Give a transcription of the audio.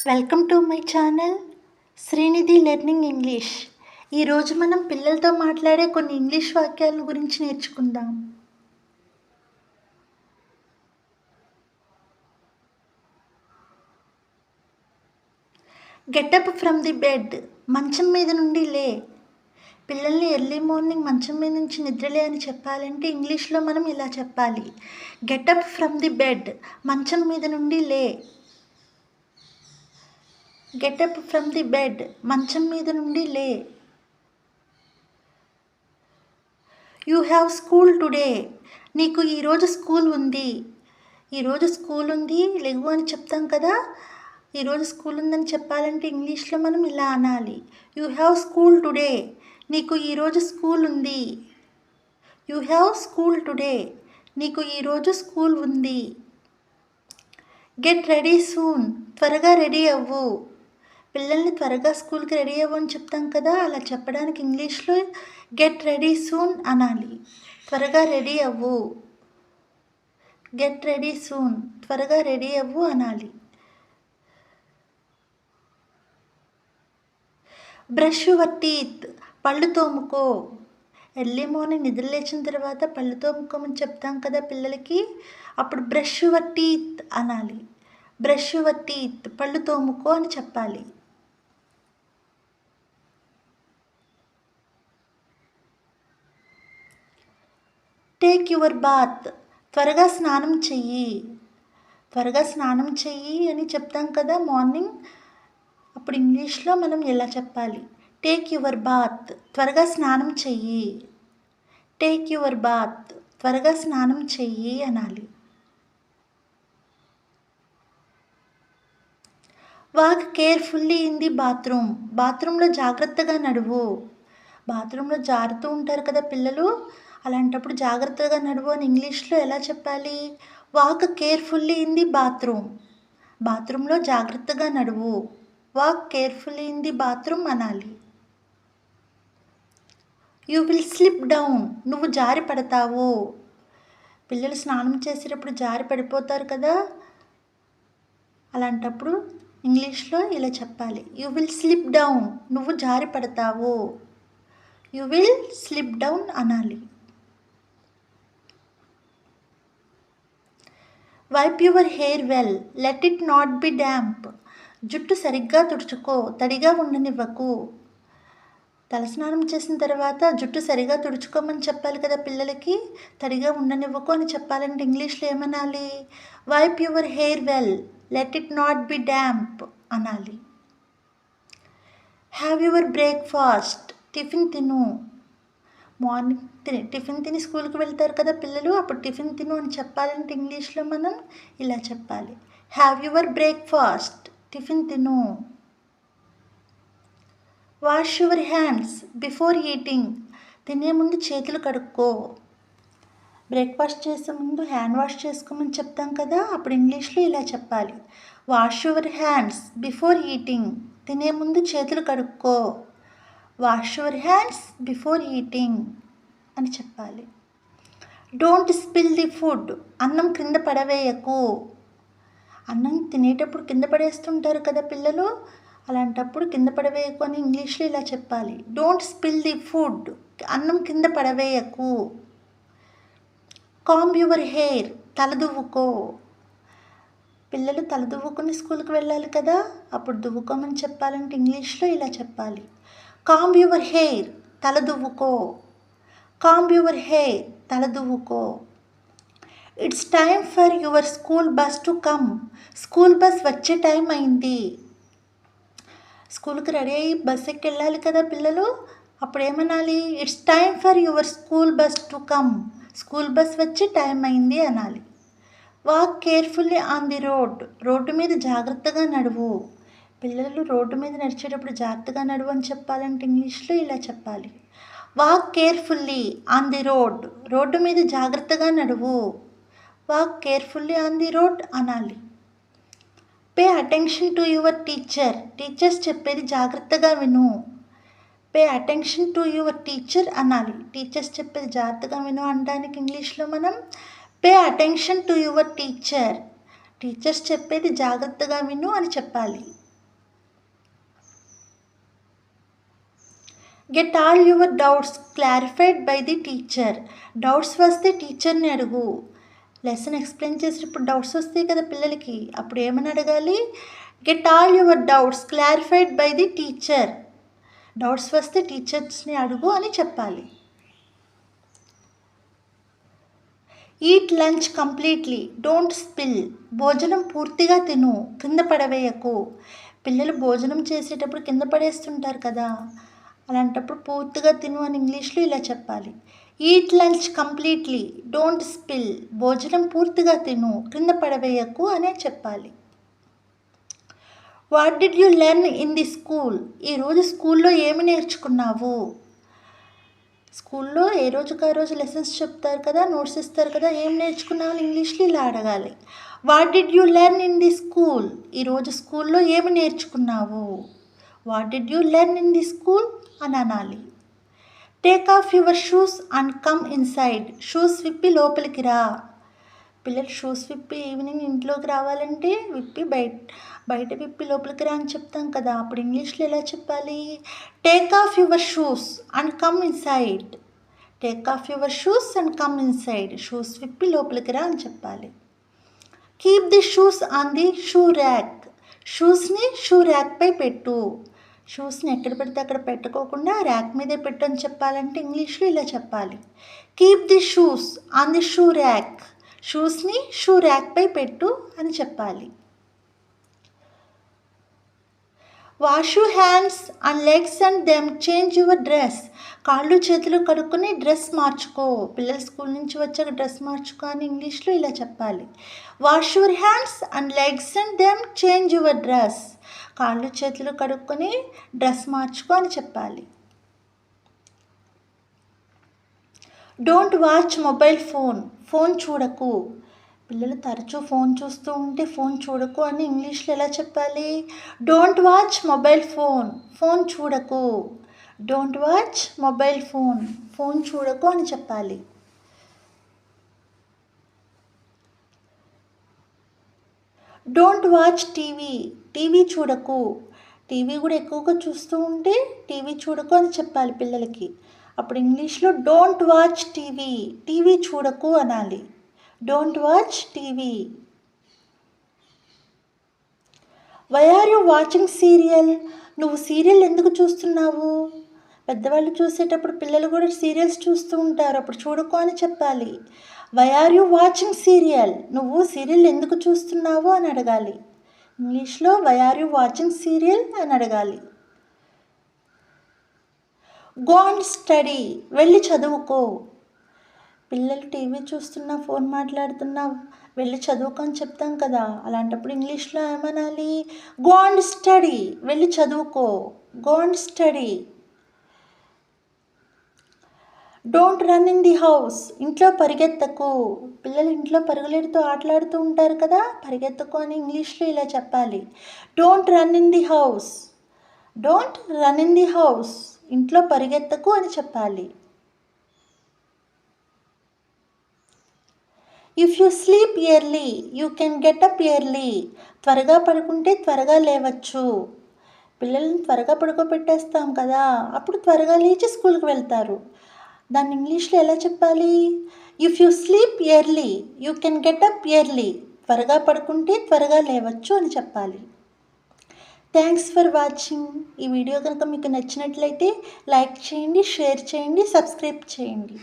Welcome to my channel Srinidhi learning English. ఈరోజు మనం పిల్లలతో మాట్లాడే కొన్ని ఇంగ్లీష్ వాక్యాల గురించి నేర్చుకుందాం. గెటప్ ఫ్రమ్ ది బెడ్, మంచం మీద నుండి లే. పిల్లల్ని ఎర్లీ మార్నింగ్ మంచం మీద నుంచి నిద్రలే అని చెప్పాలంటే ఇంగ్లీష్లో మనం ఇలా చెప్పాలి: గెటప్ ఫ్రమ్ ది బెడ్, మంచం మీద నుండి లే. గెటప్ ఫ్రమ్ ది బెడ్, మంచం మీద నుండి లే. యూ హ్యావ్ స్కూల్ టుడే, నీకు ఈరోజు స్కూల్ ఉంది. ఈరోజు స్కూల్ ఉంది లెగు అని చెప్తాం కదా. ఈరోజు స్కూల్ ఉందని చెప్పాలంటే ఇంగ్లీష్లో మనం ఇలా అనాలి: యూ హ్యావ్ స్కూల్ టుడే, నీకు ఈరోజు స్కూల్ ఉంది. యూ హ్యావ్ స్కూల్ టుడే, నీకు ఈరోజు స్కూల్ ఉంది. గెట్ రెడీ సూన్, త్వరగా రెడీ అవ్వు. పిల్లల్ని త్వరగా స్కూల్కి రెడీ అవ్వు అని చెప్తాం కదా, అలా చెప్పడానికి ఇంగ్లీష్లో గెట్ రెడీ సూన్ అనాలి. త్వరగా రెడీ అవ్వు. గెట్ రెడీ సూన్, త్వరగా రెడీ అవ్వు అనాలి. బ్రష్ యువర్ టీత్, పళ్ళు తోముకో. ఎర్లీ మార్నింగ్ నిద్ర లేచిన తర్వాత పళ్ళు తోముకోమని చెప్తాం కదా పిల్లలకి, అప్పుడు బ్రష్ యువర్ టీత్ అనాలి. బ్రష్ యువర్ టీత్, పళ్ళు తోముకో అని చెప్పాలి. టేక్ యువర్ బాత్, త్వరగా స్నానం చెయ్యి. త్వరగా స్నానం చెయ్యి అని చెప్తాం కదా మార్నింగ్, అప్పుడు ఇంగ్లీష్లో మనం ఎలా చెప్పాలి: టేక్ యువర్ బాత్, త్వరగా స్నానం చెయ్యి. టేక్ యువర్ బాత్, త్వరగా స్నానం చెయ్యి అనాలి. Walk carefully in the bathroom, బాత్రూంలో జాగ్రత్తగా నడువు. బాత్రూంలో జారుతూ ఉంటారు కదా పిల్లలు, అలాంటప్పుడు జాగ్రత్తగా నడువు అని ఇంగ్లీష్లో ఎలా చెప్పాలి: walk carefully in the bathroom, బాత్రూంలో జాగ్రత్తగా నడువు. Walk carefully in the bathroom అనాలి. యూ విల్ స్లిప్ డౌన్, నువ్వు జారి పడతావు. పిల్లలు స్నానం చేసేటప్పుడు జారి పడిపోతారు కదా, అలాంటప్పుడు ఇంగ్లీష్లో ఇలా చెప్పాలి: యూ విల్ స్లిప్ డౌన్, నువ్వు జారి పడతావు. యూ విల్ స్లిప్ డౌన్ అనాలి. Wipe your hair well, let it not be damp, జుట్టు సరిగ్గా తుడుచుకో, తడిగా ఉండనివ్వకు. తలస్నానం చేసిన తర్వాత జుట్టు సరిగా తుడుచుకోమని చెప్పాలి కదా పిల్లలకి, తడిగా ఉండనివ్వకు అని చెప్పాలంటే ఇంగ్లీష్లో ఏమనాలి: wipe your hair well, let it not be damp అనాలి. హ్యావ్ యువర్ బ్రేక్ఫాస్ట్, టిఫిన్ తిను. మార్నింగ్ టిఫిన్ తిని స్కూల్కి వెళ్తారు కదా పిల్లలు, అప్పుడు టిఫిన్ తిను అని చెప్పాలంటే ఇంగ్లీష్లో మనం ఇలా చెప్పాలి: హ్యావ్ యువర్ బ్రేక్ఫాస్ట్, టిఫిన్ తిను. Wash your hands before eating, తినే ముందు చేతులు కడుక్కో. బ్రేక్ఫాస్ట్ చేసే ముందు హ్యాండ్ వాష్ చేసుకోమని చెప్తాం కదా, అప్పుడు ఇంగ్లీష్లో ఇలా చెప్పాలి: wash your hands before eating, తినే ముందు చేతులు కడుక్కో. Wash your hands before eating అని చెప్పాలి. డోంట్ స్పిల్ ది ఫుడ్, అన్నం కింద పడవేయకు. అన్నం తినేటప్పుడు కింద పడేస్తుంటారు కదా పిల్లలు, అలాంటప్పుడు కింద పడవేయకు అని ఇంగ్లీష్లో ఇలా చెప్పాలి: డోంట్ స్పిల్ ది ఫుడ్, అన్నం కింద పడవేయకు. కాంబ్ యువర్ హెయిర్, తలదువ్వుకో. పిల్లలు తలదువ్వుకుని స్కూల్కి వెళ్ళాలి కదా, అప్పుడు దువ్వుకోమని చెప్పాలంటే ఇంగ్లీష్లో ఇలా చెప్పాలి: కాంబ్ యువర్ హెయిర్, తలదువ్వుకో. కాంబ్ యువర్ హెయిర్, తలదువ్వుకో. It's time for your school bus to come, school bus వచ్చే టైం అయింది. స్కూల్కి రెడీ అయ్యి బస్ ఎక్కి వెళ్ళాలి కదా పిల్లలు, అప్పుడు ఏమనాలి: it's time for your school bus to come, school bus వచ్చి టైం అయింది అనాలి. Walk carefully on the road, road మీద జాగ్రత్తగా నడువు. పిల్లలు రోడ్డు మీద నడిచేటప్పుడు జాగ్రత్తగా నడువు అని చెప్పాలంటే ఇంగ్లీష్లో ఇలా చెప్పాలి: walk carefully on the road, road మీద జాగ్రత్తగా నడువు. Walk carefully on the road అనాలి. Pay attention to your teacher, teachers చెప్పేది జాగ్రత్తగా విను. Pay attention to your teacher అనాలి. టీచర్స్ చెప్పేది జాగ్రత్తగా విను అనడానికి ఇంగ్లీష్లో మనం pay attention to your teacher, teachers చెప్పేది జాగ్రత్తగా విను అని చెప్పాలి. Get all your doubts clarified by the teacher. Doubts వస్తే టీచర్ని అడుగు. లెసన్ ఎక్స్ప్లెయిన్ చేసేటప్పుడు డౌట్స్ వస్తాయి కదా పిల్లలకి, అప్పుడు ఏమని అడగాలి? Get all your doubts clarified by the teacher. Doubts వస్తే టీచర్స్ని అడుగు అని చెప్పాలి. Eat lunch completely, don't spill. భోజనం పూర్తిగా తిను, కింద పడవేయకు. పిల్లలు భోజనం చేసేటప్పుడు కింద పడేస్తుంటారు కదా, అలాంటప్పుడు పూర్తిగా తిను అని ఇంగ్లీష్లో ఇలా చెప్పాలి. Eat lunch completely, don't spill. భోజనం పూర్తిగా తిను, కింద పడవేయకు అనే చెప్పాలి. What did you learn in the school? ఈరోజు స్కూల్లో ఏమి నేర్చుకున్నావు? స్కూల్లో ఏ రోజుకి ఆ రోజు లెసన్స్ చెప్తారు కదా, నోట్స్ ఇస్తారు కదా, ఏం నేర్చుకున్నావు అని ఇంగ్లీష్లో ఇలా అడగాలి. What did you learn in the school? ఈరోజు స్కూల్లో ఏమి నేర్చుకున్నావు? What did you learn in the school అని అనాలి. Take off your shoes and come inside. Shoes విప్పి లోపలికి రా. పిల్లలు షూస్ విప్పి ఈవినింగ్ ఇంట్లోకి రావాలంటే బయట విప్పి లోపలికి రా అని చెప్తాం కదా, అప్పుడు ఇంగ్లీష్లో ఎలా చెప్పాలి? Take off your shoes and come inside. Take off your shoes and come inside. Shoes విప్పి లోపలికి రా అని చెప్పాలి. Keep the shoes on the shoe rack. షూస్ని షూ ర్యాక్పై పెట్టు. షూస్ని ఎక్కడ పెడితే అక్కడ పెట్టుకోకుండా ర్యాక్ మీదే పెట్టు అని చెప్పాలంటే ఇంగ్లీష్లో ఇలా చెప్పాలి. Keep the shoes on the shoe rack. షూస్ని షూ ర్యాక్పై పెట్టు అని చెప్పాలి. Wash you hands and legs and them change your dress. కాళ్ళు చేతులు కడుక్కొని డ్రెస్ మార్చుకో. పిల్లలు స్కూల్ నుంచి వచ్చాక డ్రెస్ మార్చుకో అని ఇంగ్లీష్లో ఇలా చెప్పాలి. Wash your hands and legs and them change your dress. కాళ్ళు చేతులు కడుక్కొని డ్రెస్ మార్చుకో అని చెప్పాలి. Don't watch mobile phone. Phone చూడకు. పిల్లలు తరచూ ఫోన్ చూస్తూ ఉంటే ఫోన్ చూడకు అని ఇంగ్లీష్లో ఎలా చెప్పాలి? Don't watch mobile phone. Phone చూడకు. Don't watch mobile phone. Phone చూడకు అని చెప్పాలి. Don't watch TV. టీవీ చూడకు. టీవీ కూడా ఎక్కువగా చూస్తూ ఉంటే టీవీ చూడకు అని చెప్పాలి పిల్లలకి, అప్పుడు ఇంగ్లీష్లో డోంట్ వాచ్ టీవీ. టీవీ చూడకు అనాలి. Don't watch TV. Why are you watching serial? నువ్వు సీరియల్ ఎందుకు చూస్తున్నావు? పెద్దవాళ్ళు చూసేటప్పుడు పిల్లలు కూడా సీరియల్స్ చూస్తూ ఉంటారు, అప్పుడు చూడకు అని చెప్పాలి. Why are you watching serial? నువ్వు సీరియల్ ఎందుకు చూస్తున్నావు అని అడగాలి. ఇంగ్లీష్లో why are you watching serial అని అడగాలి. Go and study. వెళ్ళి చదువుకో. పిల్లలు టీవీ చూస్తున్నా ఫోన్ మాట్లాడుతున్నా వెళ్ళి చదువుకో అని చెప్తాం కదా, అలాంటప్పుడు ఇంగ్లీష్లో ఏమనాలి? Go and study. వెళ్ళి చదువుకో. Go and study. Don't run in the house. ఇంట్లో పరిగెత్తకు. పిల్లలు ఇంట్లో పరుగులెడుతూ ఆటలాడుతూ ఉంటారు కదా, పరిగెత్తకు అని ఇంగ్లీష్లో ఇలా చెప్పాలి. Don't run in the house. Don't run in the house. ఇంట్లో పరిగెత్తకు అని చెప్పాలి. If you sleep early you can get up early. త్వరగా పడుకుంటే త్వరగా లేవచ్చు. పిల్లల్ని త్వరగా పడుకోబెట్టేస్తాం కదా, అప్పుడు త్వరగా లేచి స్కూల్కి వెళ్తారు. దాన్ని ఇంగ్లీష్లో ఎలా చెప్పాలి? If you sleep early you can get up early. త్వరగా పడుకుంటే త్వరగా లేవచ్చు అని చెప్పాలి. Thanks for watching. ఈ వీడియో కనుక మీకు నచ్చినట్లయితే లైక్ చేయండి, షేర్ చేయండి, సబ్స్క్రైబ్ చేయండి.